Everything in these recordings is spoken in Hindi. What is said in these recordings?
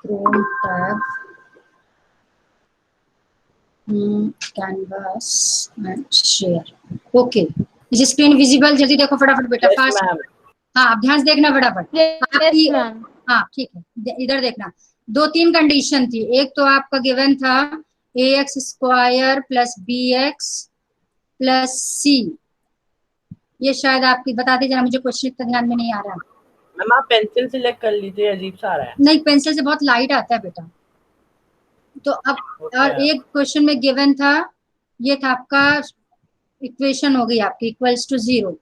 Chrome tab, canvas and share. Okay, is screen visible? जल्दी देखो फटाफट बेटा, फास्ट। हाँ, आप ध्यान से देखना फटाफट। आपकी हाँ ठीक है, इधर देखना। 2-3 कंडीशन थी। एक तो आपका गिवन था ax² plus bx plus c। ये शायद आपकी बता दीजिए, मुझे क्वेश्चन इतना ध्यान में नहीं आ रहा। मैम आप पेंसिल सिलेक्ट कर लीजिए, अजीब सा आ रहा है। नहीं, पेंसिल से बहुत लाइट आता है बेटा। तो अब और एक क्वेश्चन में गिवन था, ये था आपका इक्वेशन हो गई आपकी इक्वल्स टू 0।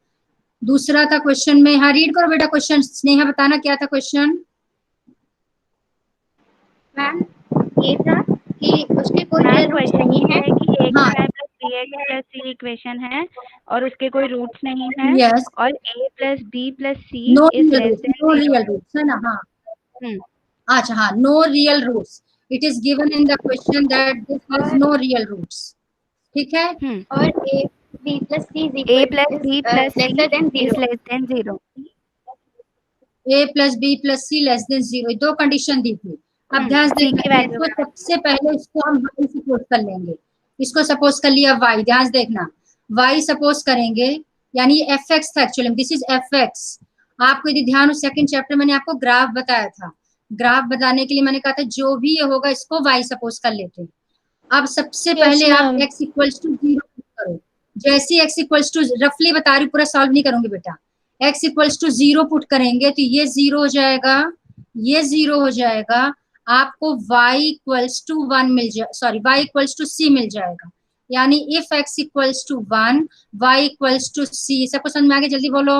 दूसरा था क्वेश्चन में, हाँ रीड करो बेटा क्वेश्चन। स्नेहा बताना क्या था क्वेश्चन। मैम ये था कि उसके कोई रियल रूट्स नहीं है कि हाँ plus bx plus c equation है और उसके कोई रूट्स नहीं है। यस, और a plus b plus c no is real less roots, then no real roots है ना। हाँ अच्छा, हाँ no real roots, it is given in the question that this has no real roots. ठीक है, और a b plus c is less than 0। a plus b plus c less than 0, दो कंडीशन दी थी। अब ध्यान से देखना, इसको सबसे पहले इसको हम y सपोज कर लेंगे। इसको सपोज कर लिया y, ध्यान से देखना y सपोज करेंगे, यानी fx था एक्चुअली, दिस इज fx। आपको यदि ध्यान हो, सेकंड चैप्टर मैंने आपको ग्राफ बताया था। ग्राफ बताने के लिए मैंने कहा था जो भी ये होगा इसको y सपोज कर लेते हैं। अब सबसे पहले आप x इक्वल्स टू 0 करो। जैसे x इक्वल्स टू, रफली बता रही, पूरा सॉल्व नहीं करूंगी बेटा। x इक्वल्स टू 0 पुट करेंगे तो ये 0 हो जाएगा, ये 0 हो जाएगा। आपको y इक्वल्स टू 1 मिल जाए, sorry y equals to c मिल जाएगा। यानी if x equals to 1 y equals to c। सबको समझ में आ गया? जल्दी बोलो।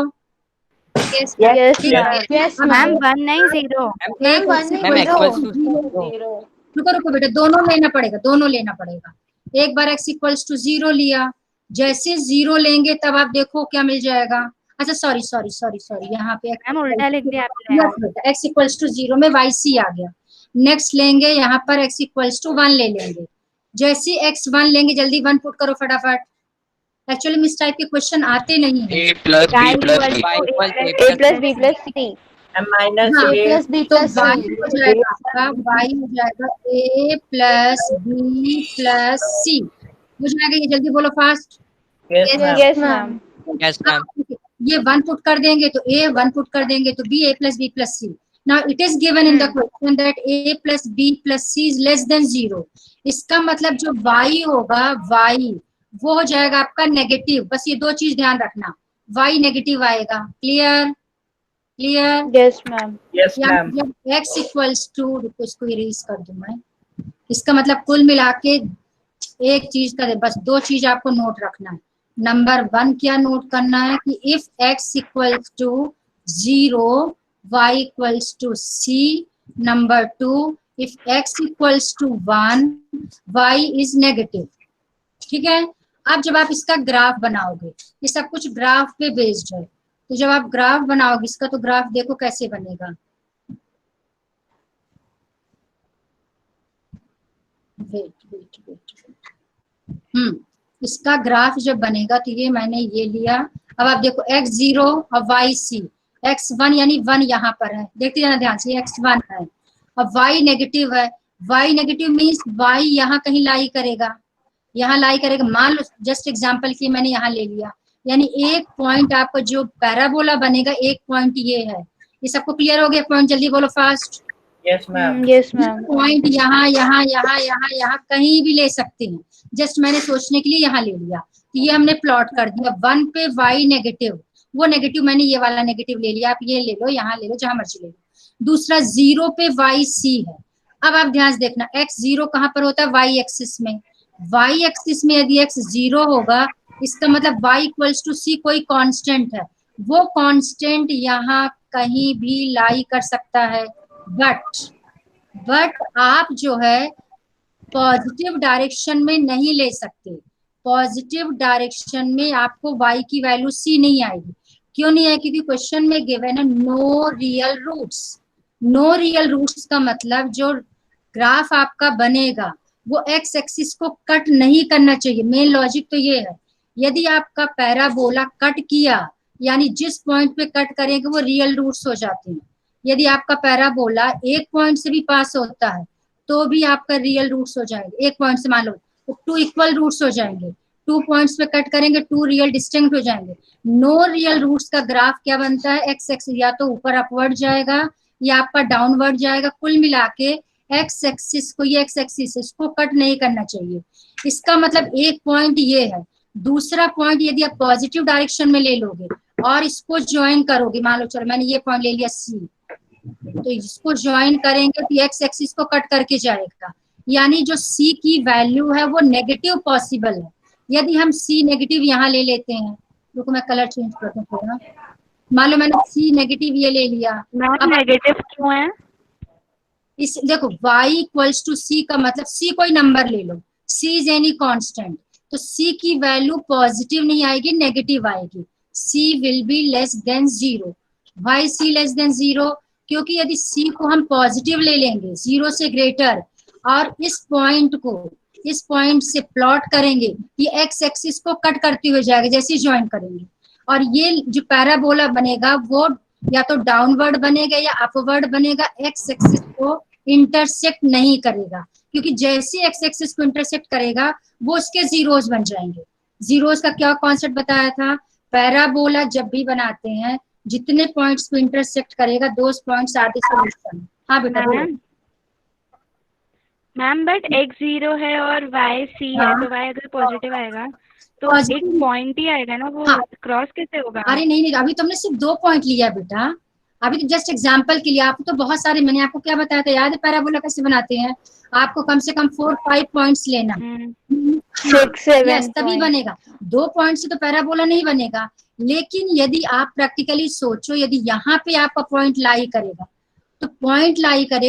यस मैम 1 नहीं 0 रुको रुको बेटा, दोनों लेना पड़ेगा, दोनों लेना पड़ेगा। एक बार x इक्वल्स टू 0 लिया, जैसे 0 लेंगे तब आप देखो क्या मिल जाएगा। अच्छा सॉरी सॉरी सॉरी सॉरी, यहाँ पे मैम उल्टा लिख दिया आपने। x इक्वल्स टू 0 में yc आ गया। नेक्स्ट लेंगे यहाँ पर x इक्वल्स टू 1 ले लेंगे। जैसे x 1 लेंगे, जल्दी 1 पुट करो फटाफट। एक्चुअली इस टाइप के क्वेश्चन आते नहीं है। a plus b plus c minus हाँ, a प्लस बी प्लस सी हो जाएगा आपका, y हो जाएगा a प्लस बी प्लस सी हो जाएगा। ये जल्दी बोलो fast. Yes ma'am yes ma'am ये 1 पुट कर देंगे तो a, 1 पुट कर देंगे तो b, a plus b plus c. Now it is given in the question that a plus b plus c is less than 0। इसका मतलब जो y होगा, y वो हो जाएगा आपका नेगेटिव। बस ये दो चीज ध्यान रखना, y नेगेटिव आएगा। Clear clear? यस मैम जब x इक्वल्स टू, इसको इरेज कर दूं मैं। इसका मतलब कुल मिला के एक चीज का, बस दो चीज आपको नोट रखना है। नंबर 1 क्या नोट करना है कि if x equals to 0 y equals to c। Number 2, if x equals to 1 y is negative. ठीक है, अब जब आप इसका ग्राफ बनाओगे, ये सब कुछ ग्राफ पे बेस्ड है, तो जब आप ग्राफ बनाओगे इसका, तो ग्राफ देखो कैसे बनेगा। वेट वेट वेट इसका ग्राफ जब बनेगा तो ये मैंने ये लिया। अब आप देखो x0 और yc, x1 यानी 1 यहाँ पर है, देखते जाना ध्यान से, x1 है। अब y नेगेटिव है, y नेगेटिव मीन्स y यहाँ कहीं लाई करेगा, यहाँ लाई करेगा। मान लो जस्ट एग्जांपल की मैंने यहाँ ले लिया, यानी एक पॉइंट आपका जो पैराबोला बनेगा, एक पॉइंट ये है। ये सबको क्लियर हो गया पॉइंट? जल्दी बोलो फास्ट। यस मैम पॉइंट यहाँ यहाँ यहाँ यहाँ यहाँ कहीं भी ले सकते हैं, जस्ट मैंने सोचने के लिए यहाँ ले लिया। तो ये हमने प्लॉट कर दिया। 1 पे y नेगेटिव, वो नेगेटिव मैंने ये वाला नेगेटिव ले लिया, आप ये ले लो, यहाँ ले लो, जहां मर्जी ले लो। दूसरा 0 पे yc है। अब आप ध्यान से देखना, x0 कहाँ पर होता है? y एक्सिस में। y एक्सिस में यदि x 0 होगा, इसका मतलब y इक्वल्स टू c कोई कांस्टेंट है, वो कांस्टेंट यहाँ कहीं भी लाई कर सकता है। बट आप जो है पॉजिटिव डायरेक्शन में नहीं ले सकते। पॉजिटिव डायरेक्शन में आपको y की वैल्यू c नहीं आएगी। क्यों नहीं आएगी? क्योंकि क्वेश्चन में गिवन है no real roots. No real roots का मतलब जो ग्राफ आपका बनेगा वो x एक्सिस को कट नहीं करना चाहिए। मेन लॉजिक तो ये है, यदि आपका पैराबोला कट किया, यानी जिस पॉइंट पे कट करेंगे वो रियल रूट्स हो जाते हैं। यदि आपका पैराबोला एक पॉइंट से भी पास होता है तो भी आपका रियल रूट्स हो जाएंगे। एक पॉइंट से मान लो तो 2 इक्वल रूट्स हो जाएंगे, 2 पॉइंट्स पे कट करेंगे, 2 रियल डिस्टिंक्ट हो जाएंगे। नो रियल रूट्स का ग्राफ क्या बनता है, एक्स एक्सिस या तो ऊपर अपवर्ड जाएगा या आपका डाउनवर्ड जाएगा। कुल मिला के एक्स एक्सिस को, ये एक्स एक्सिस इसको कट नहीं करना चाहिए। इसका मतलब एक पॉइंट ये है। दूसरा पॉइंट यदि आप पॉजिटिव डायरेक्शन में ले लोगे और इसको ज्वाइन करोगे, मान लो चलो मैंने ये पॉइंट ले लिया सी, तो इसको ज्वाइन करेंगे तो एक्स एक्सिस को कट करके जाएगा, यानी जो सी की वैल्यू है वो नेगेटिव पॉसिबल है। यदि हम सी नेगेटिव यहाँ ले लेते हैं, रुको मैं कलर चेंज करता हूँ थोड़ा, मान लो मैंने सी नेगेटिव ये ले लिया, मैम नेगेटिव क्यों है? इस देखो y इक्वल्स टू c का मतलब c कोई नंबर ले लो, c इज एनी कांस्टेंट, तो c की वैल्यू पॉजिटिव नहीं आएगी, नेगेटिव आएगी। c will be less than 0। why c less than 0? क्योंकि यदि c को हम पॉजिटिव ले लेंगे 0 से ग्रेटर और इस पॉइंट से प्लॉट करेंगे, ये x एक्सिस को कट करते हुए जाएगा जैसे ही ज्वाइन करेंगे, और ये जो पैराबोला बनेगा वो या तो डाउनवर्ड बनेगा या अपवर्ड बनेगा, एक्स एक्सिस को इंटरसेक्ट नहीं करेगा, क्योंकि जैसे एक्स एक्सिस को इंटरसेक्ट करेगा वो उसके जीरोस बन जाएंगे। जीरोस का क्या कॉन्सेप्ट बताया था, पैराबोला जब भी बनाते हैं जितने पॉइंट्स को इंटरसेक्ट करेगा those points are the solution. हाँ बेटा बोलो। मैम बट x 0 है और y c है, तो y अगर पॉजिटिव आएगा तो एक पॉइंट ही आएगा ना, वो क्रॉस कैसे होगा? अरे नहीं, अभी तुमने सिर्फ 2 पॉइंट लिया बेटा, अभी तो जस्ट एग्जांपल के लिए। आपको तो बहुत सारे, मैंने आपको क्या बताया था याद है पैराबोला कैसे बनाते हैं? आपको कम से कम 4-5 पॉइंट्स लेना, 6-7 तभी बनेगा। 2 पॉइंट से तो पैराबोला नहीं बनेगा। लेकिन यदि आप प्रैक्टिकली सोचो, यदि यहाँ पे आपका पॉइंट लाई करेगा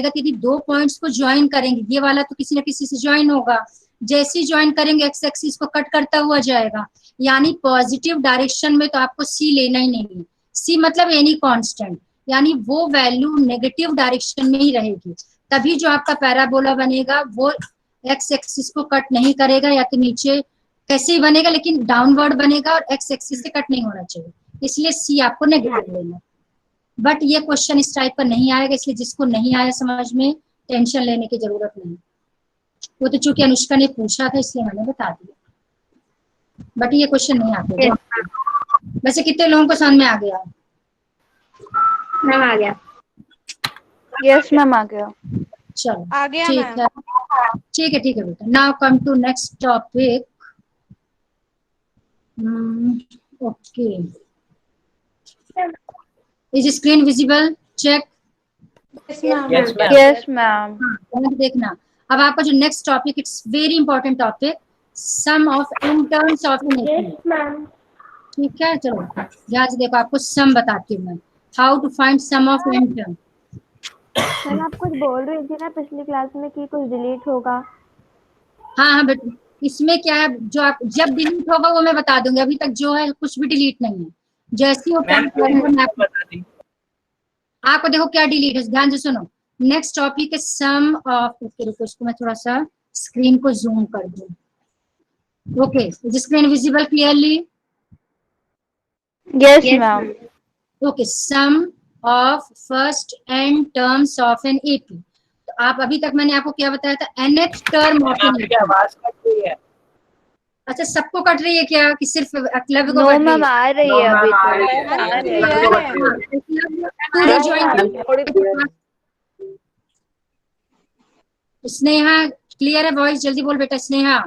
तो यदि 2 पॉइंट्स को ज्वाइन करेंगे, ये वाला तो किसी न किसी से ज्वाइन होगा, जैसे ही ज्वाइन करेंगे एक्स एक्सिस को कट करता हुआ जाएगा, यानी पॉजिटिव डायरेक्शन में तो आपको सी लेना ही नहीं है। सी मतलब एनी कांस्टेंट, यानी वो वैल्यू नेगेटिव डायरेक्शन में ही रहेगी, तभी जो आपका पैराबोला बनेगा वो एक्स एक्सिस को कट नहीं करेगा, या तो नीचे कैसे ही बनेगा लेकिन डाउनवर्ड बनेगा और एक्स एक्सिस से कट नहीं होना चाहिए, इसलिए सी आपको नेगेटिव लेना। बट ये क्वेश्चन इस टाइप का नहीं आएगा, इसलिए जिसको नहीं आया समझ में टेंशन लेने की जरूरत नहीं। वो तो चूंकि अनुष्का ने पूछा था इसलिए मैंने बता दिया, बट ये क्वेश्चन नहीं आते। वैसे कितने लोगों को समझ में आ गया? मैम आ गया। यस मैम आ गया। चलो आ गया ठीक है बेटा। Now come to next topic. Okay, is screen visible? Check. Yes ma'am. देखना अब आपका जो next topic, it's very important topic, sum of n terms of an AP. ठीक है, चलो ध्यान से देखो, आपको सम बताती हूँ मैं, how to find sum of n term. Ma'am आप कुछ बोल रही थी ना पिछली क्लास में कि कुछ डिलीट होगा। हाँ बेटा, इसमें क्या है, जो आप जब डिलीट होगा वो मैं बता दूंगी, अभी तक जो है कुछ भी डिलीट नहीं है। जैसी वो आपको देखो क्या डिलीट है, ध्यान से सुनो। नेक्स्ट टॉपिक है सम ऑफ, रुको इसको मैं थोड़ा सा स्क्रीन को जूम कर दूं। Okay, is screen visible clearly? Yes ma'am. Okay, sum of first n terms of an AP. तो आप अभी तक मैंने आपको क्या बताया था, nth term of an AP. आवाज कट रही है। अच्छा, सबको कट रही है क्या कि सिर्फ एकलव्य को नो कट रही मैम है? आ रही है अभी तो स्नेहा क्लियर है वॉइस? जल्दी बोल बेटा स्नेहा।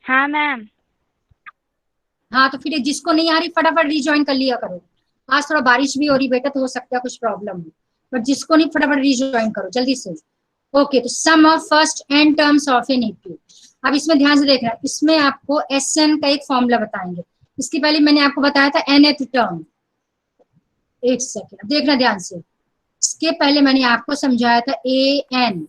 हाँ मैम। हाँ तो फिर जिसको नहीं आ रही फटाफट रीजॉइन कर लिया करो। आज थोड़ा बारिश भी हो रही बेटा, तो हो सकता है कुछ प्रॉब्लम हो, बट जिसको नहीं फटाफट रीजॉइन करो जल्दी से। ओके, तो sum of first n terms of an AP. अब इसमें ध्यान से देखना, इसमें आपको एसएन का एक फॉर्मूला बताएंगे। इसके पहले मैंने आपको बताया था nth टर्म। एक सेकेंड देखना ध्यान से, इसके पहले मैंने आपको समझाया था an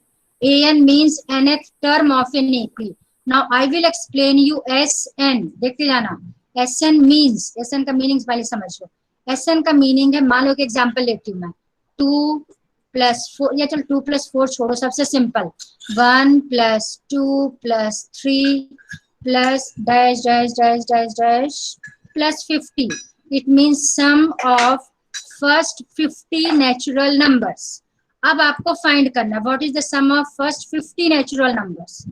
means nth term of an AP. Now I will explain you SN, देखते जाना। SN मीन्स, SN का मीनिंग पहले समझ लो। SN का मीनिंग है, मान लो कि एग्जाम्पल लेती हूँ मैं, 2+4, या चलो 2+4 छोड़ो, सबसे simple 1 + 2 + 3 plus dash +50। It means sum of first 50 natural numbers. अब आपको फाइंड करना what is the sum of first 50 natural numbers.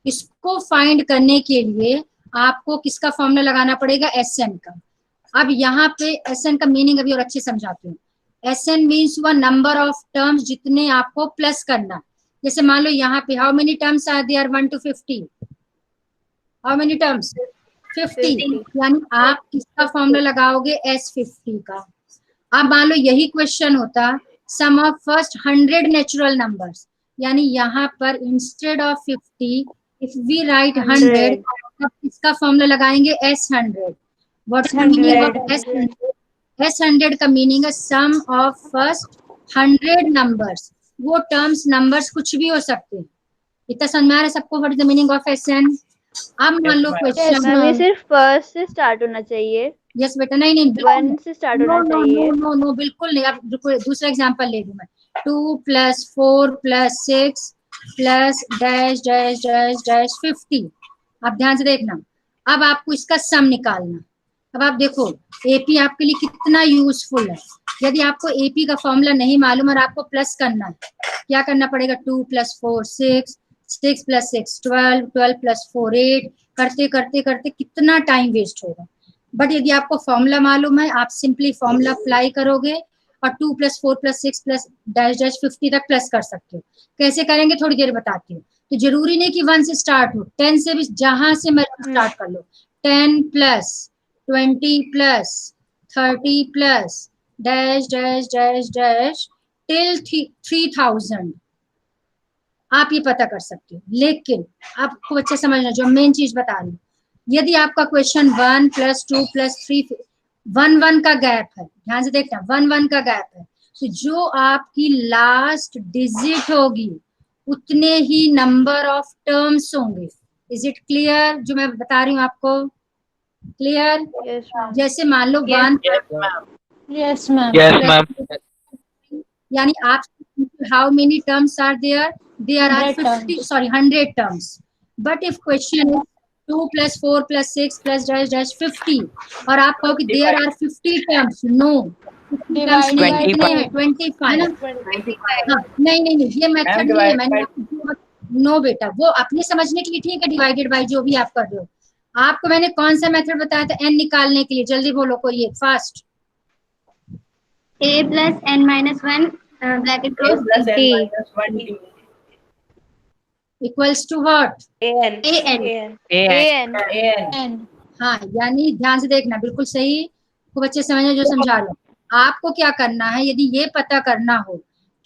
इसको फाइंड करने के लिए आपको किसका फॉर्मूला लगाना पड़ेगा, एसएन का। अब यहाँ पे एसएन का मीनिंग अभी और अच्छे समझाती हूँ। एसएन मीन्स हुआ नंबर ऑफ टर्म्स जितने आपको प्लस करना। जैसे मान लो यहाँ पे how many terms are there 1 to 50, how many terms 50, यानी आप किसका फॉर्मूला लगाओगे, S50 का। अब मान लो यही क्वेश्चन होता sum of first 100 natural numbers, यानी यहाँ पर instead of 50 if we write 100 तब इसका फॉर्मूला लगाएंगे S100। What is the meaning of S100? S100 का मीनिंग है सम ऑफ फर्स्ट 100 नंबर्स। वो टर्म्स नंबर्स कुछ भी हो सकते हैं। इतना समझ में आ रहा है सबको what is the meaning of SN? अब मान लो क्वेश्चन हमें सिर्फ फर्स्ट से स्टार्ट होना चाहिए, यस बेटा, नहीं 1 से स्टार्ट होना चाहिए। नो बिल्कुल नहीं। अब दूसरा एग्जांपल ले लूं मैं, 2 + 4 + 6 plus dash dash dash dash 50। आप ध्यान से देखना, अब आपको इसका सम निकालना। अब आप देखो एपी आपके लिए कितना यूजफुल है। यदि आपको एपी का फॉर्मूला नहीं मालूम और आपको प्लस करना है, क्या करना पड़ेगा, 2 + 4 6, 6 + 6 12, 12 + 4 8, करते करते करते कितना टाइम वेस्ट होगा। बट यदि आपको फॉर्मूला मालूम है, आप सिंपली फॉर्मूला अप्लाई करोगे और 2 + 4 + 6 प्लस डैश डैश 50 तक प्लस कर सकते हो। कैसे करेंगे थोड़ी देर बताती हूँ। तो जरूरी नहीं कि 1 से स्टार्ट हो, 10 से भी जहां से मर्जी स्टार्ट कर लो। 10 + 20 + 30 + dash dash dash dash till 3000 आप ये पता कर सकते हो। लेकिन आपको अच्छा समझना, जो मेन चीज बता रही हूँ, यदि आपका क्वेश्चन 1 + 2 + 3 1 का गैप है, ध्यान से देखना 1 का गैप है, तो जो आपकी लास्ट डिजिट होगी उतने ही नंबर ऑफ टर्म्स होंगे। इज इट क्लियर जो मैं बता रही हूँ आपको? क्लियर? जैसे मान लो 1, यस मैम, Yes, ma'am. यानी आप how many terms are there, there are 100 terms. But if question is 2 + 4 + 6 + dash dash 50 और आप कहो कि there are 50 terms, no 50 terms नहीं, कितने हैं 25। हाँ, नहीं ये मेथड नहीं है, मैंने नो बेटा, वो अपने समझने के लिए ठीक है, डिवाइडेड बाय जो भी आप कर रहे हो। आपको मैंने कौन सा मेथड बताया था n निकालने के लिए, जल्दी बोलो कोई एक fast. A + n - 1 bracket close +n - 1 equals to what, an हाँ, यानी ध्यान से देखना, बिल्कुल सही, खूब अच्छे समझना जो समझा लो। आपको क्या करना है, यदि ये पता करना हो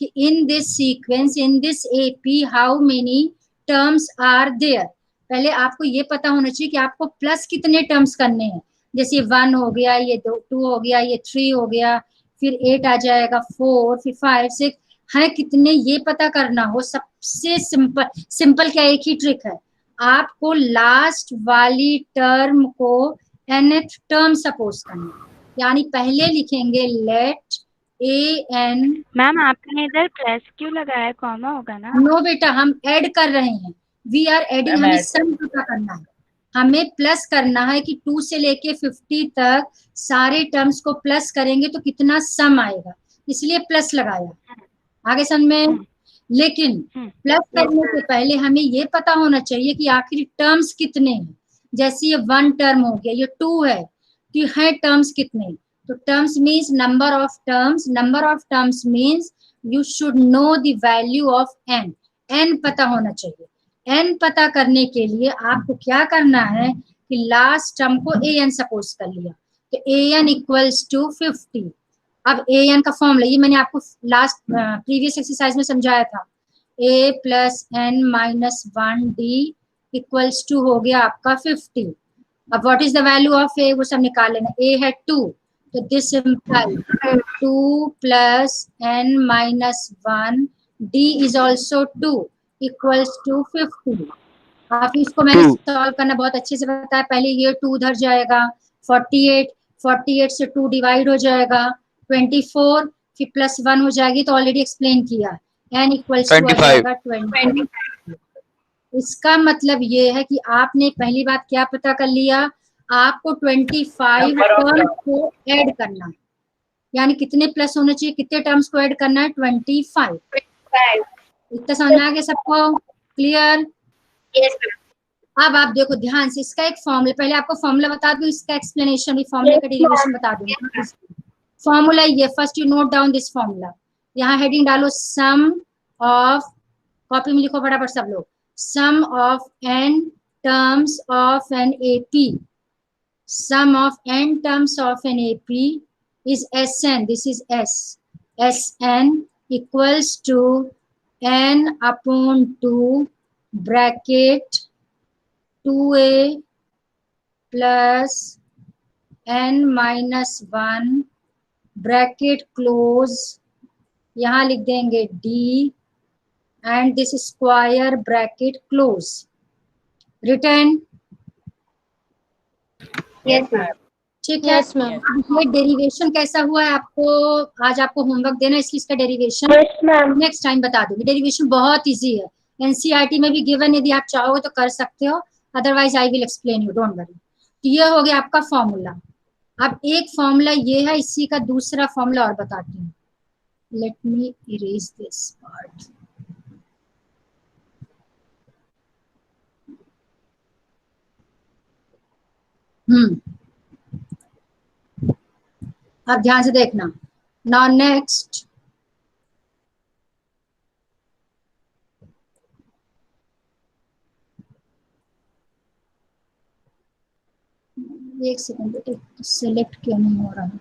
कि in this sequence in this AP how many terms are there, पहले आपको ये पता होना चाहिए कि आपको प्लस कितने टर्म्स करने हैं। जैसे 1 हो गया, ये 2 हो गया, ये 3 हो गया, फिर 8 आ जाएगा, 4, फिर 5 6 है कितने, ये पता करना हो। सबसे सिंपल क्या, एक ही ट्रिक है, आपको लास्ट वाली टर्म को nth टर्म सपोज करना, यानी पहले लिखेंगे लेट an। मैम आपने इधर प्लस क्यों लगाया, कॉमा होगा ना? नो बेटा, हम ऐड कर रहे हैं, वी आर एडिंग, हमें सम पता करना है, हमें प्लस करना है कि 2 से लेके 50 तक सारे टर्म्स को प्लस करेंगे तो कितना सम आएगा, इसलिए प्लस लगाया। आगे समझ में? लेकिन प्लस करने से पहले हमें ये पता होना चाहिए कि आखिर टर्म्स कितने हैं। जैसे ये 1 टर्म हो गया, ये 2 है, तो है टर्म्स कितने, तो terms means number of terms, number of terms means you should know the value of n, n पता होना चाहिए। n पता करने के लिए आपको क्या करना है कि लास्ट टर्म को an सपोज कर लिया, तो an इक्वल्स टू 50। अब an का फॉर्मूला ये मैंने आपको लास्ट प्रीवियस एक्सरसाइज में समझाया था, a + n - 1d equals to हो गया आपका 50। अब what is the value of a, वो सब निकाल लेना। a है 2, तो this implies 2 + n - 1 d is also 2 equals to 50। आप इसको मैंने सॉल्व करना बहुत अच्छे से बताया, पहले ये 2 उधर जाएगा, 48 से 2 डिवाइड हो जाएगा, 24, फिर +1 हो जाएगी, तो ऑलरेडी एक्सप्लेन किया, n इक्वल्स टू आ जाएगा 20। इसका मतलब ये है कि आपने पहली बात क्या पता कर लिया, आपको 25 टर्म को ऐड करना है। यानी कितने प्लस होने चाहिए, कितने टर्म्स को ऐड करना है, 25। 5 इतना समझ में आ गया सबको, क्लियर। yes ma'am अब आप देखो ध्यान से, इसका एक फॉर्मूला, पहले आपको फॉर्मूला बता दूं, इसका एक्सप्लेनेशन भी, फॉर्मूला का डेरिवेशन बता दूं। फॉर्मूला ये, first you note down this formula, यहाँ हेडिंग डालो सम ऑफ, कॉपी में लिखो फटाफट सब लोग, सम of n terms of an AP, sum of n terms of an AP is Sn, this is S, Sn equals to n upon 2 bracket 2a plus n minus 1 bracket close, यहाँ लिख देंगे d and this square bracket close, return. yes ma'am ठीक है। Yes, ma'am. अब ये डेरिवेशन कैसा हुआ है, आपको आज आपको होमवर्क देना है, इसलिए इसका derivation yes ma'am next time बता दूंगी। डेरिवेशन बहुत इजी है, एनसीईआरटी में भी गिवन, यदि आप चाहोगे तो कर सकते हो, otherwise I will explain you, don't worry. तो ये हो गया आपका फॉर्मूला। अब एक फॉर्मूला ये है, इसी का दूसरा फॉर्मूला और बताती हूँ। Let me erase this part. अब ध्यान से देखना। नाउ नेक्स्ट, एक सेकंड बेटे, सिलेक्ट क्यों नहीं हो रहा है?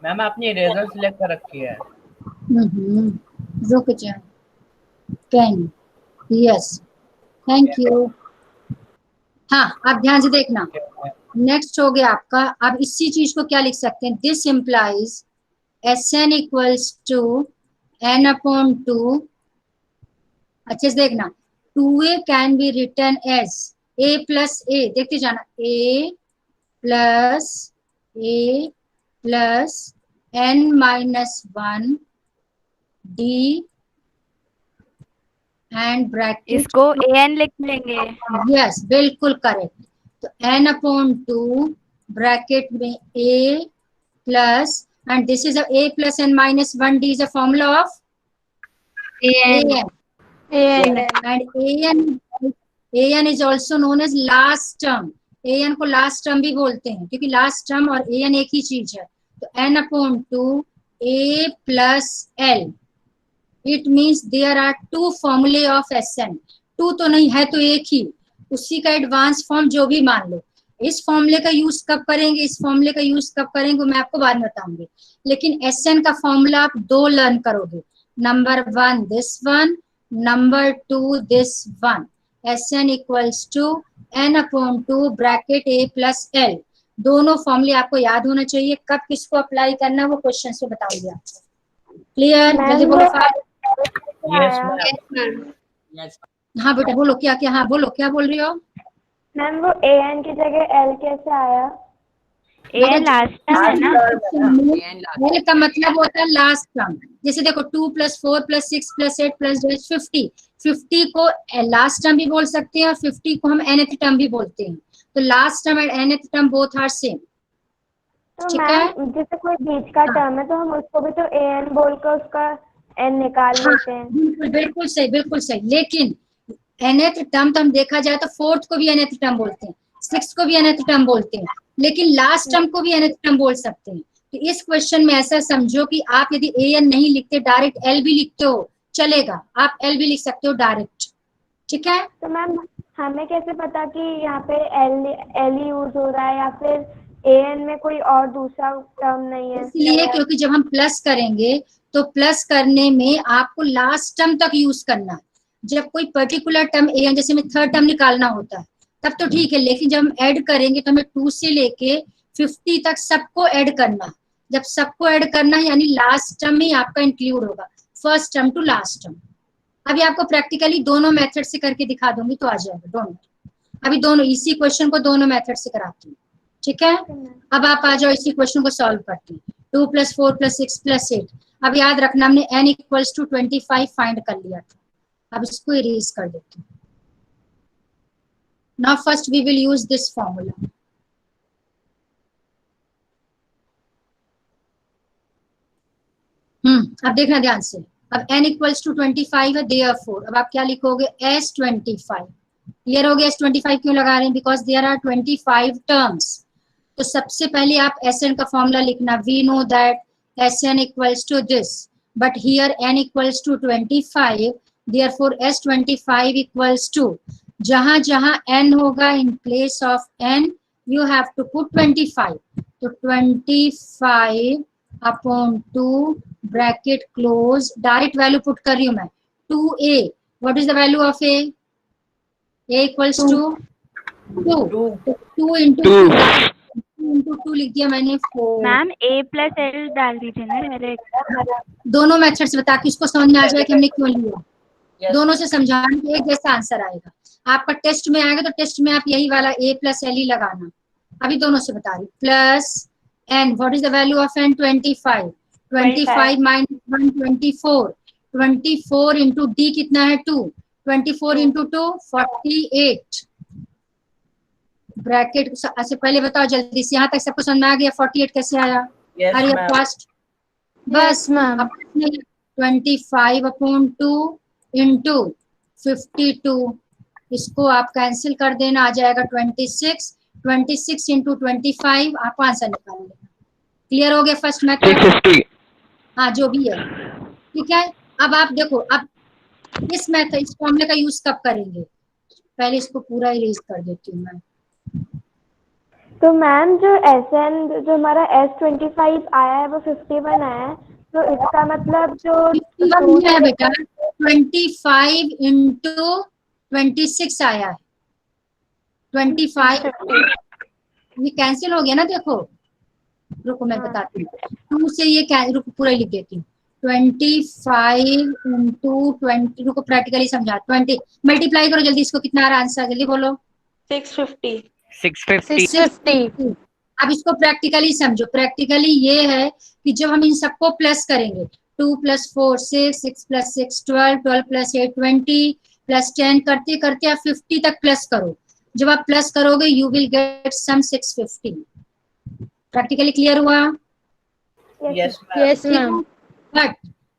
मैम आपने इरेजर सिलेक्ट कर रखी है। रुक जाओ, पेन, यस, थैंक यू। हाँ, आप ध्यान से देखना, नेक्स्ट हो गया आपका। अब इसी चीज को क्या लिख सकते हैं, this implies Sn equals to n upon 2, अच्छे से देखना, 2a can be written as a plus a, देखते जाना, a plus n minus 1 d and bracket, इसको an लिख लेंगे। यस बिल्कुल करेक्ट। तो n अपॉन 2 ब्रैकेट में a plus, and this is a plus n minus 1 d is a formula of an and an is also known as last term, an को last term भी बोलते हैं, क्योंकि last term और an एक ही चीज है। तो n upon 2 a plus l, it means there are two formulae of Sn, two तो नहीं है तो एक ही, उसी का एडवांस फॉर्म जो भी मान लो। इस फॉर्मूले का यूज कब करेंगे, इस फॉर्मूले का यूज कब करेंगे मैं आपको बाद में बताऊंगी, लेकिन Sn का फॉर्मूला आप दो लर्न करोगे, number 1 this one, number 2 this one. Sn equals to n upon 2 bracket a plus l, दोनों फॉर्मूले आपको याद होना चाहिए। कब किसको अप्लाई करना वो क्वेश्चन से बताऊंगी आपको, क्लियर? जल्दी बोलो। Yes ma'am. yes ma'am yes हाँ बेटा बोलो, क्या क्या, हाँ बोलो, क्या बोल रही हो? मैम वो an की जगह l कैसे आया? an लास्ट टर्म है ना। एल का मतलब होता है लास्ट टर्म, जैसे देखो 2 + 4 + 6 + 8 + 50, 50 को लास्ट टर्म भी बोल सकते हैं और 50 को हम nth टर्म भी बोलते हैं। तो last term and nth term both are same. तो ठीक है, मैम जैसे कोई बीच का टर्म है तो हम उसको भी तो an बोलकर उसका n निकाल हाँ लेते हैं। बिल्कुल बिल्कुल सही, बिल्कुल सही, लेकिन nth टर्म तो हम देखा जाए तो 4th को भी nth टर्म बोलते हैं, 6th को भी nth टर्म बोलते हैं, लेकिन लास्ट टर्म को भी nth टर्म बोल सकते हैं। तो इस क्वेश्चन में ऐसा समझो कि आप यदि an नहीं लिखते, डायरेक्ट l भी लिखते हो चलेगा, आप l भी लिख सकते हो डायरेक्ट। ठीक है, तो मैम हमें कैसे पता कि यहाँ पे l यूज हो रहा है या फिर an में कोई और दूसरा टर्म नहीं है? इसलिए क्योंकि जब हम प्लस करेंगे तो प्लस करने में आपको लास्ट टर्म तक यूज करना है। जब कोई पर्टिकुलर टर्म an, जैसे में थर्ड टर्म निकालना होता है तब तो ठीक है, लेकिन जब हम ऐड करेंगे तो हमें 2 से लेके 50 तक सबको ऐड करना है। जब सबको ऐड करना है यानी लास्ट टर्म ही आपका इंक्लूड होगा, first term to last term. अभी आपको प्रैक्टिकली दोनों मेथड से करके दिखा दूंगी तो आ जाएगा, दोनों। अभी दोनों इसी क्वेश्चन को दोनों मेथड से कराती हूँ, ठीक है। अब आप आ जाओ इसी क्वेश्चन को सॉल्व करते हैं। 2 + 4 + 6 + 8, अब याद रखना हमने n इक्वल्स टू 25 फाइंड कर लिया था, अब इसको इरेज कर देते हैं। Now first we will use this formula. अब देखना ध्यान से, अब n इक्वल्स टू 25 है, देयरफॉर अब आप क्या लिखोगे, S25। क्लियर हो गया? S25 क्यों लगा रहे हैं? Because there are 25 terms. तो सबसे पहले आप Sn का फॉर्मूला लिखना, we know that Sn equals to this, but here n equals to 25, therefore S25 equals to, जहां जहां n होगा in place of n you have to put 25, तो 25 upon 2 bracket close, direct value put कर रही हूं मैं, 2a, what is the value of a equals to 2 into 2 लिख दिया मैंने 4। मैम a प्लस l डाल दीजिए ना डायरेक्ट। दोनों मेथड से बता के इसको समझ में आ जाए कि हमने क्यों लिया, Yes. दोनों से समझाने के एक जैसा आंसर आएगा। आपका टेस्ट में आएगा तो टेस्ट में आप यही वाला a प्लस एल ही लगाना। अभी दोनों से बता रही, plus n, what is the value of n, 25, 25 minus 1 24, 24 into d कितना है 2, 24 इंटू 2 48 ब्रैकेट। अच्छा पहले बताओ जल्दी से, यहाँ तक सबको समझ में आ गया? 48 कैसे आया? Yes, अरे ma'am. फास्ट, बस मैम। 25 अपॉन 2 इंटू 52, इसको आप कैंसिल कर देना, आ जाएगा 26, 26 इंटू 25, आप आंसर निकाल लेना। क्लियर हो गया फर्स्ट मेथड? 650। हाँ जो भी है, ठीक है। अब आप देखो, अब इस मेथड, इस फॉर्मूले का यूज कब करेंगे? पहले इसको पूरा इरेज कर देती हूँ मैं। तो मैम जो Sn जो हमारा S25 आया है वो 51 आया है, तो इसका मतलब जो 51 है बेटा, 25 इंटू 26 आया है, 25 ये कैंसिल हो गया ना, देखो रुको मैं बताती हूँ, 2 से ये रुको पूरा लिख देती हूँ, 25 इंटू 20, रुको प्रैक्टिकली समझा, 20 मल्टीप्लाई करो जल्दी, इसको कितना आ रहा आंसर, जल्दी बोलो। 650। अब इसको प्रैक्टिकली समझो, प्रैक्टिकली ये है कि जब हम इन सबको प्लस करेंगे, 2 + 4 6, 6 + 6 12, 12 + 8 20 + 10 करते करते आप 50 तक प्लस करो। जब आप प्लस करोगे you will get sum 650। Practically clear हुआ? Yes, ma'am. But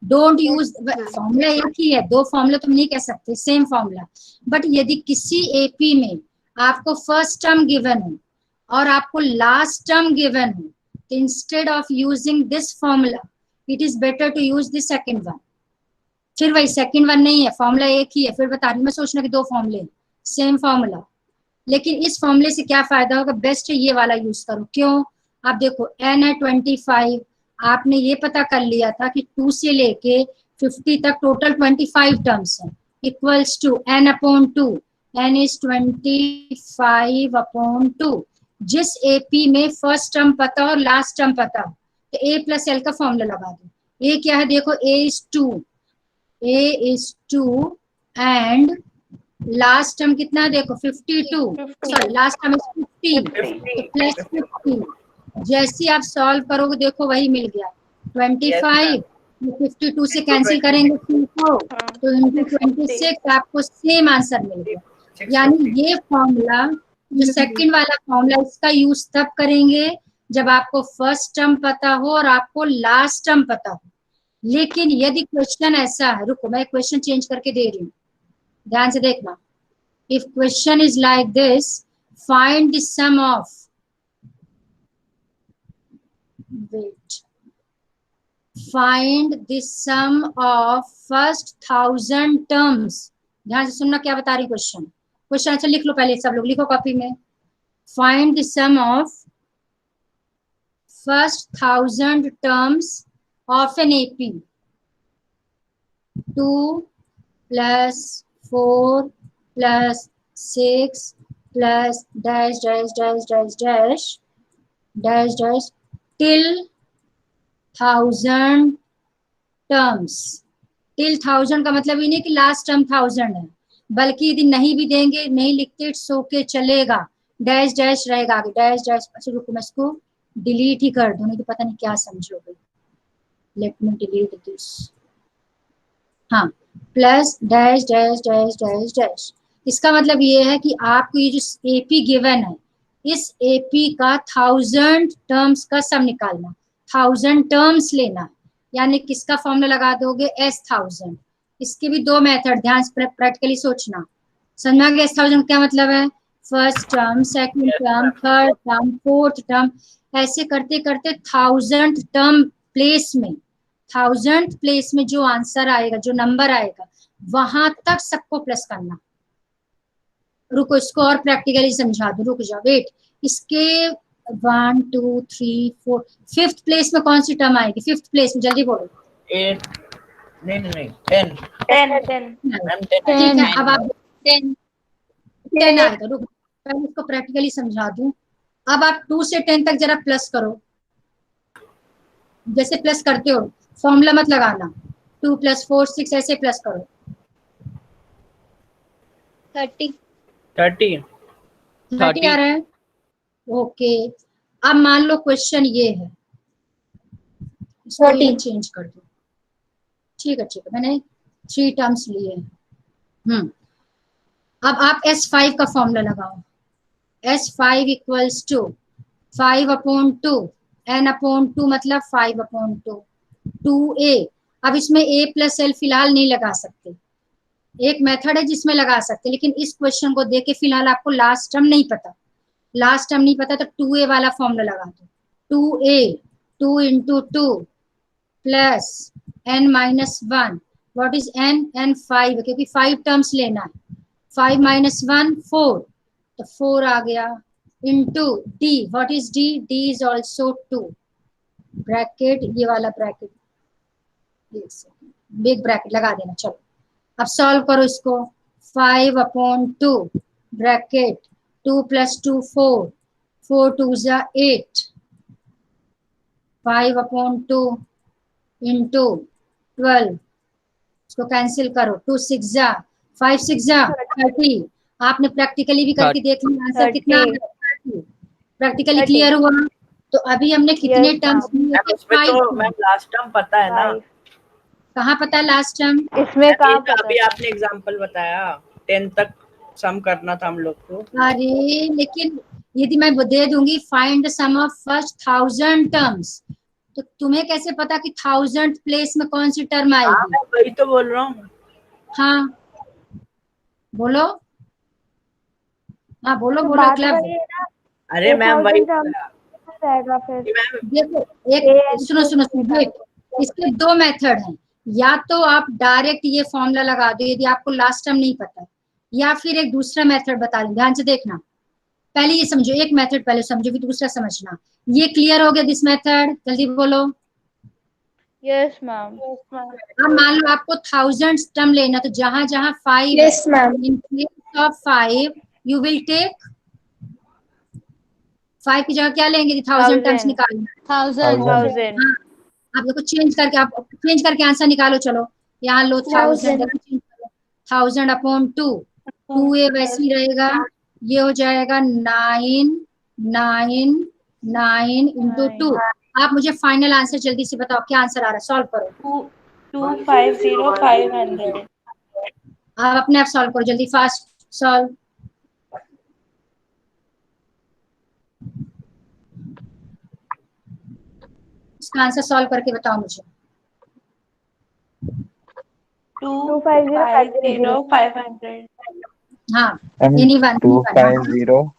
don't use, formula एक ही है, दो फॉर्मूला तुम नहीं कह सकते, सेम फॉर्मूला। बट यदि किसी एपी में आपको फर्स्ट टर्म गिवन हो और आपको लास्ट टर्म गिवन हो, तो instead of using this formula it is better to use this second one. फिर वही सेकंड वन नहीं है, फॉर्मूला एक ही है, फिर बता रही मैं, सोचना कि दो फॉर्मूले सेम फॉर्मूला, लेकिन इस फॉर्मूले से क्या फायदा होगा, बेस्ट है ये वाला यूज करो। क्यों? आप देखो n है 25, आपने ये पता कर लिया था कि 2 से लेके 50 तक टोटल 25 टर्म्स है, equals to n upon 2, n is 25 upon 2। जिस एपी में फर्स्ट टर्म पता और लास्ट टर्म पता, तो a प्लस एल का फॉर्मूला लगा दो। a क्या है देखो, a is 2 and last term कितना है देखो 52, सॉरी लास्ट टर्म इज 50, तो प्लस 50। जैसे आप सॉल्व करोगे देखो वही मिल गया, 25 52 से कैंसिल करेंगे 2 को, तो इंटू 26 आपको सेम आंसर मिल गया। यानी ये फॉर्मूला जो सेकंड वाला फॉर्मूला, इसका यूज तब करेंगे जब आपको फर्स्ट टर्म पता हो और आपको लास्ट टर्म पता हो। लेकिन यदि क्वेश्चन ऐसा है, रुको मैं क्वेश्चन चेंज करके दे रही हूँ, ध्यान से देखना। If question is like this, find the sum of, wait, find the sum of first 1000 terms। ध्यान से सुनना क्या बता रही क्वेश्चन, क्वेश्चन अच्छा लिख लो पहले, सब लोग लिखो कॉपी में। Find the sum of first 1000 terms of an AP, 2 + 4 + 6 + dash dash dash dash dash dash dash till 1000 terms. Till 1000 का मतलब ये नहीं कि लास्ट टर्म 1000 है, बल्कि यदि नहीं भी देंगे, नहीं लिखते इट्स ओके चलेगा, डैश डैश रहेगा आगे, डैश डैश। अच्छा रुको मैं इसको डिलीट ही कर दूं, नहीं तो पता नहीं क्या समझोगे। लेट मी डिलीट दिस, हाँ, plus dash dash dash dash dash. इसका मतलब ये है कि आपको ये जो एपी गिवन है, इस एपी का 1000 टर्म्स का सम निकालना, 1000 टर्म्स लेना। यानी किसका फॉर्मूला लगा दोगे, S1000। इसके भी दो मेथड, ध्यान से प्रैक्टिकली सोचना। समझ में आ गया S1000 क्या मतलब है, first term, second term, third term, fourth term, ऐसे करते करते 1000 टर्म प्लेस में, 1000 प्लेस में जो आंसर आएगा, जो नंबर आएगा, वहां तक सबको प्लस करना। रुको इसको और प्रैक्टिकली समझा दो, रुक जाओ, वेट। इसके 1 2 3 4 5th प्लेस में कौन सी टर्म आएगी, 5th प्लेस में, जल्दी बोलो। 8 नहीं 10 ठीक है, अब आप 10 आएगा। रुको पहले इसको प्रैक्टिकली समझा दूं। अब आप 2 से 10 तक जरा प्लस करो, जैसे प्लस करते हो, फॉर्मूला मत लगाना। 2 + 4 6 ऐसे प्लस करो। 30 30 आ रहा है, ओके। अब मान लो क्वेश्चन ये है, इसको ये चेंज कर दो। ठीक है, मैंने 3 टर्म्स लिए हैं। अब आप S5 का फॉर्मूला लगाओ। S5 इक्वल्स टू 5/2 n/2 मतलब 5/2 2a। अब इसमें a + l फिलहाल नहीं लगा सकते, एक मेथड है जिसमें लगा सकते, लेकिन इस क्वेश्चन को देख के फिलहाल आपको लास्ट टर्म नहीं पता, तो 2a वाला फॉर्मूला लगा दो। 2a 2 × 2 plus n - 1, what is n 5, क्योंकि 5 टर्म्स लेना है। 5 - 1 4, तो 4 आ गया, into d, what is d, d is also 2, bracket, ये वाला ब्रैकेट, बिग ब्रैकेट लगा देना। चलो अब सॉल्व करो इसको। 5/2 ब्रैकेट 2 + 2 4, 4 2 = 8, 5/2 इंटू 12, इसको कैंसिल करो, 2 6 = 5 6 = 30। आपने प्रैक्टिकली भी करके देख लिया आंसर कितना, प्रैक्टिकली क्लियर हुआ। तो अभी हमने कितने टर्म्स लिए थे, 5। तो मैम लास्ट टर्म पता है ना, कहाँ पता है लास्ट टर्म, इसमें कहाँ पता अभी आपने एग्जांपल बताया 10 तक सम करना था हम लोग को। अरे लेकिन यदि मैं दे दूंगी find the sum of first 1000 terms, तो तुम्हें कैसे पता कि 1000 प्लेस में कौन सी टर्म आएगी। मैं वही तो बोल रहा हूँ। हाँ बोलो, हाँ बोलो तो बोलो बात क्लब। वही है ना, अरे मैम वही रहेगा फिर। देखो एक सुनो वेट, इसके दो मेथड हैं। या तो आप डायरेक्ट ये फॉर्मूला लगा दो यदि आपको लास्ट टर्म नहीं पता, या फिर एक दूसरा मेथड बता दें। ध्यान से देखना, पहले ये समझो, एक मेथड पहले समझो फिर दूसरा समझना। ये क्लियर हो गया दिस मेथड, जल्दी बोलो। Yes ma'am. अब मान लो आपको 1000 टर्म लेना, तो जहां जहां 5 yes ma'am. In place of 5 you will take 5 की जगह क्या लेंगे, 1000 टर्म्स निकालना, 1000। हाँ। आप देखो चेंज करके आंसर निकालो। चलो यहाँ लो 1000, 1000/2, 2a वैसे ही रहेगा, ये हो जाएगा 9 9 9 × 2। आप मुझे फाइनल आंसर जल्दी से बताओ, क्या आंसर आ रहा है, सॉल्व करो। 250,500। आप अपने आप सॉल्व करो, जल्दी फास्ट सॉल्व। इसका आंसर सॉल्व करके बताओ मुझे। 250,500। हाँ एनीवन 250,500।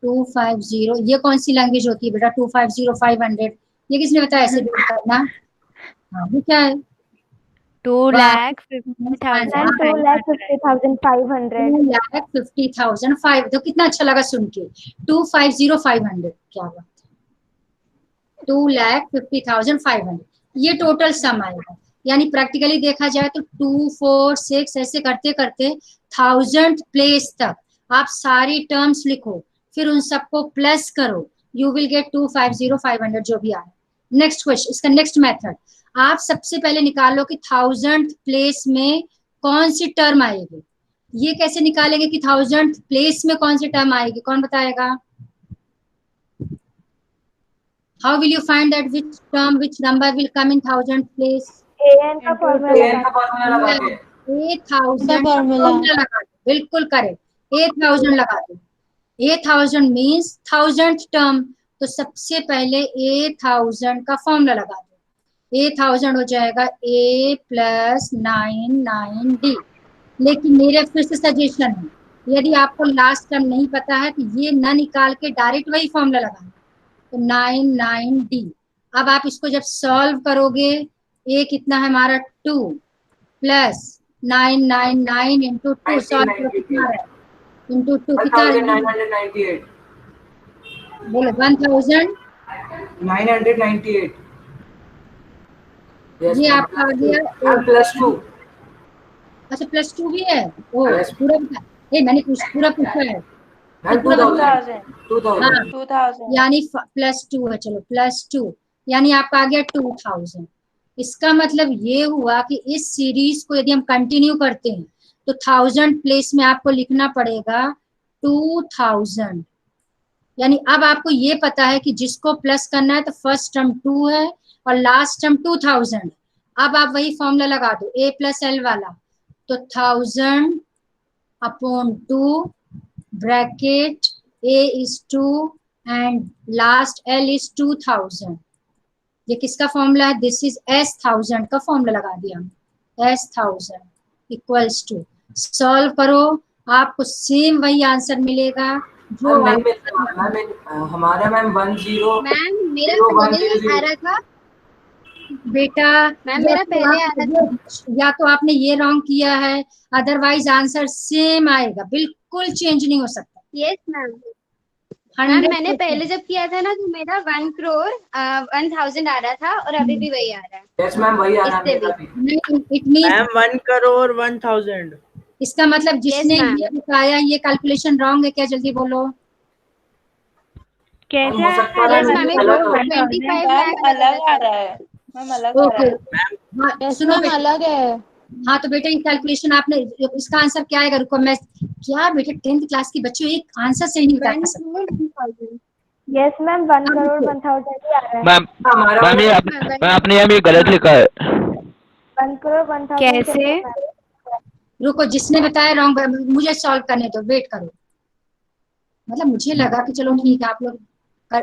250,500। ये कौन सी लैंग्वेज होती है बेटा, 250,500, ये किसने बताया ऐसे भी करना। हाँ ये क्या है, 2,50,500। 2,50,500। तो कितना अच्छा लगा सुन के, 250,500, क्या बात है, 2,50,500, ये टोटल सम आएगा। यानी प्रैक्टिकली देखा जाए तो 2 4 6 ऐसे करते करते 1000 प्लेस तक आप सारी टर्म्स लिखो, फिर उन सबको प्लस करो, यू विल गेट 250,500 जो भी आए। नेक्स्ट क्वेश्चन, इसका नेक्स्ट मेथड, आप सबसे पहले निकालो कि 1000 प्लेस में कौन सी टर्म आएगी। ये कैसे निकालेंगे कि 1000 प्लेस में कौन सी टर्म आएगी, कौन बताएगा। How will you find that which term, which number will come in 1000 place? an का फॉर्मूला लगा दो। 1000 फॉर्मूला लगा दो, बिल्कुल करेक्ट, 8000 लगा दो। 8000 means 1000th term, तो सबसे पहले A1000 का फॉर्मूला लगा दो। A1000 हो जाएगा A + 99D। लेकिन मेरे फिर से सजेशन है, यदि आपको लास्ट टर्म नहीं पता है तो ये ना निकाल के डायरेक्ट वही फॉर्मूला लगाना, तो 99D। अब आप इसको जब सॉल्व करोगे, A कितना है हमारा 2 + 999 इंटू 2, सॉल्व करो कितना है, इंटू 2 कितना है, 1998 बोलो 1000। 998 ये आपका आ गया +2। अच्छा +2 भी है, ओ Yes. पूरा बता, मैंने पूरा पूछा है, मैम पूरा बता। 2000 हाँ, यानी +2 है, चलो +2 यानी आपका आ गया 2000। इसका मतलब ये हुआ कि इस सीरीज को यदि हम कंटिन्यू करते हैं तो 1000 प्लेस में आपको लिखना पड़ेगा 2000। यानी अब आपको ये पता है कि जिसको प्लस करना है तो फर्स्ट टर्म 2 है और लास्ट टर्म 2000। अब आप वही फॉर्मूला लगा दो A + L वाला, तो 1000/2 bracket A is 2 and last L is 2000। ये किसका फॉर्मूला है, दिस इज S1000 का फॉर्मूला लगा दिया हम, S1000 इक्वल्स टू, सॉल्व करो आपको सेम वही आंसर मिलेगा जो हमारा मैम 10। मैम मेरा पहले आ रहा था, बेटा मैम मेरा पहले आ रहा था। या तो आपने ये रॉन्ग किया है, अदरवाइज आंसर सेम आएगा, बिल्कुल चेंज नहीं हो सकता। Yes ma'am. मैम 100% मैंने पहले जब किया था ना तो मेरा 1 करोड़ 1000 आ रहा था और अभी भी वही आ रहा है। यस मैम वही आ रहा है इससे भी नहीं, इट मीन मैम 1 करोड़ 1000। इसका मतलब जिसने Yes, ma'am. ये बताया ये कैलकुलेशन रॉन्ग है क्या, जल्दी बोलो। कैसे हो सकता है यस मैम, मैम, ये अलग हो। 25 लाख अलग आ रहा है मैम, अलग आ ओके रहा है। हाँ सुनो बेटा, अलग है। हाँ तो बेटा ये कैलकुलेशन आपने, इसका आंसर क्या आएगा, रुको मैं क्या बेटा 10th क्लास की बच्चों एक आंसर सही नहीं बता सकते। यस मैम 1 करोड़ 1000 ही आ रहा है। मैम हमारा मैम ये मैम आपने यहाँ भी गलत लिखा है। 1 करोड़ 1000 कैसे? रुको जिसने बताया रॉन्ग, मुझे सॉल्व करने दो, वेट करो। मतलब मुझे लगा कि चलो ठीक है आप लोग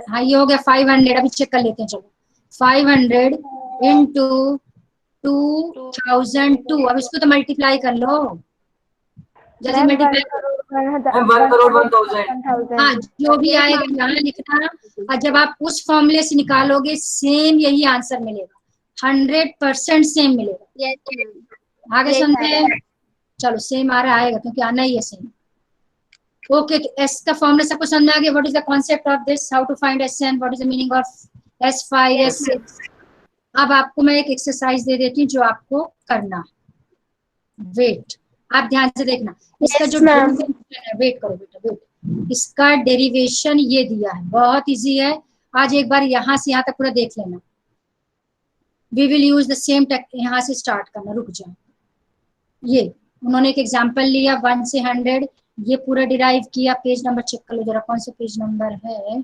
हाँ ये हो गया 500, अभी चेक कर लेते हैं, चलो 500 इंटू 2002, अब इसको तो मल्टीप्लाई कर लो, जल्दी मैम 1 मल्टीप्लाई। करोड़ 1 करोड़ 1000। हाँ जो भी आएगा यहाँ लिखना, और जब आप उस फॉर्मूले से निकालोगे सेम यही आंसर मिलेगा, 100% सेम मिलेगा। Yes ma'am. आगे सुनते हैं, चलो सेम आ रहा आएगा क्योंकि आना ही है सेम। ओके तो एस का फॉर्मूला सबको समझ आ गया, what is the concept of this, how to find SN, what is the meaning of S5 S6। अब आपको मैं एक एक्सरसाइज दे देती हूँ जो आपको करना है, वेट आप ध्यान से देखना। इसका जो डेरिवेशन है, वेट करो बेटा वेट, इसका डेरिवेशन ये दिया है, बहुत इजी है। आज एक बार यहाँ से यहाँ तक पूरा देख लेना, we will use the same tech, यहाँ से स्टार्ट करना, रुक जाओ। ये उन्होंने एक एग्जांपल लिया 1 से 100, ये पूरा डिराइव किया, पेज नंबर चेक कर लो जरा कौन सा पेज नंबर है,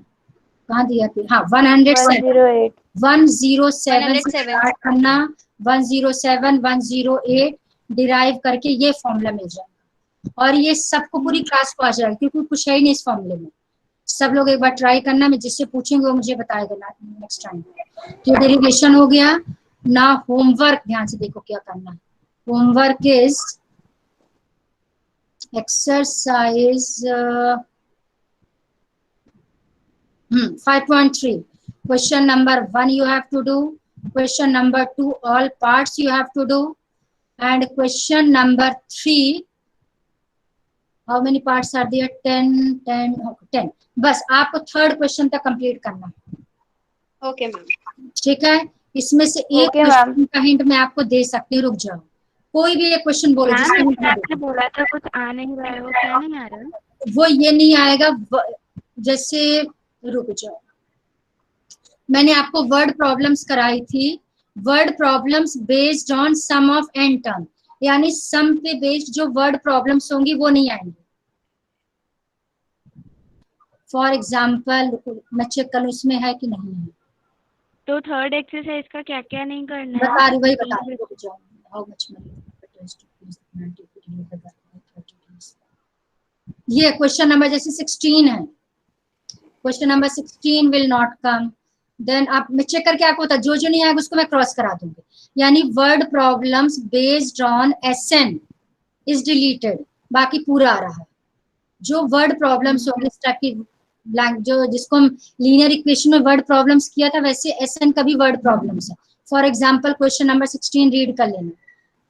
कहाँ दिया थे, हाँ 107 107 से स्टार्ट करना, 107 108 डिराइव करके ये फॉर्मूला मिल जाएगा, और ये सबको पूरी क्लास को आ जाएगा क्योंकि कुछ है ही नहीं इस फॉर्मूले में। सब लोग एक बार ट्राई करना, मैं जिससे पूछेंगे वो मुझे बताएगा नेक्स्ट टाइम। तो डेरिवेशन हो गया ना। होमवर्क ध्यान से देखो क्या करना है, homework is exercise 5.3, question number 1 you have to do, question number 2 all parts you have to do, and question number 3 how many parts are there, 10 बस आपको थर्ड क्वेश्चन तक कंप्लीट करना है। Okay ma'am. ठीक है, इसमें से एक क्वेश्चन का हिंट मैं आपको दे सकती हूँ, रुक जाओ कोई भी एक क्वेश्चन बोलो जिसका हिंट मैं आपने बोला था कुछ आ नहीं रहा है, वो क्या नहीं आ रहा? वो ये नहीं आएगा, जैसे रुक जाओ, मैंने आपको वर्ड प्रॉब्लम्स कराई थी, word problems based on sum of n term, यानी सम पे बेस्ड जो वर्ड प्रॉब्लम्स होंगी वो नहीं आएंगी। फॉर एग्जाम्पल मैं चेक करूँ इसमें है कि नहीं है, तो थर्ड एक्सरसाइज का क्या क्या नहीं करना है? बता रही वही बता रही, रुक जाओ। हाउ मच मनी ये क्वेश्चन नंबर जैसे 16 है, question number 16 will not come. Then आप मैं चेक करके आपको बता, जो नहीं आएगा उसको मैं क्रॉस करा दूंगी। यानी word problems based on SN is deleted, बाकी पूरा आ रहा है। जो वर्ड प्रॉब्लम्स होंगे इस टाइप की ब्लैंक, जो जिसको हम लीनियर इक्वेशन में वर्ड प्रॉब्लम्स किया था, वैसे SN का भी वर्ड प्रॉब्लम्स है। For example question number 16 read कर लेना,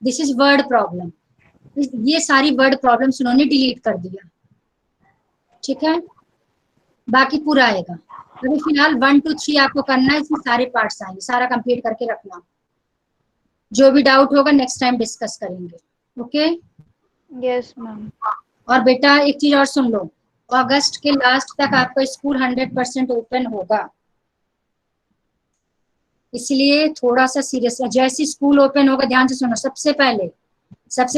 दिस इज वर्ड प्रॉब्लम। ये सारी वर्ड प्रॉब्लम्स उन्होंने डिलीट कर दिया, ठीक है, बाकी पूरा आएगा। अभी फिलहाल 1 2 3 आपको करना है, इसमें सारे पार्ट्स आएंगे, सारा कंप्लीट करके रखना। जो भी डाउट होगा नेक्स्ट टाइम डिस्कस करेंगे, ओके। Yes ma'am. और बेटा एक चीज और सुन लो, अगस्त के लास्ट तक आपका स्कूल 100% ओपन होगा, इसलिए थोड़ा सा सीरियस, जैसे स्कूल ओपन होगा ध्यान से सुनो। सबसे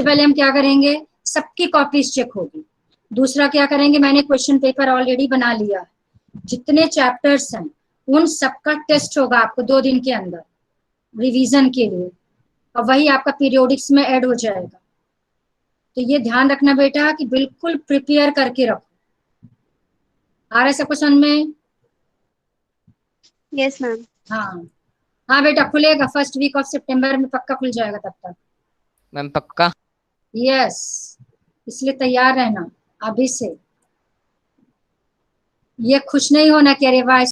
पहले हम क्या करेंगे, सबकी कॉपीज चेक होगी। दूसरा क्या करेंगे, मैंने क्वेश्चन पेपर ऑलरेडी बना लिया, जितने चैप्टर्स हैं उन सबका टेस्ट होगा आपको 2 दिन के अंदर रिवीजन के लिए, और वही आपका पीरियोडिक्स में ऐड हो जाएगा। तो ये ध्यान रखना बेटा कि बिल्कुल प्रिपेयर करके रखो। आ रहा है सबको समझ में? Yes ma'am. हाँ बेटा, खुलेगा फर्स्ट वीक ऑफ सितंबर में, पक्का खुल जाएगा तब तक। मैम पक्का? यस, इसलिए तैयार रहना अभी से। ये खुश नहीं होना कि अरे वाह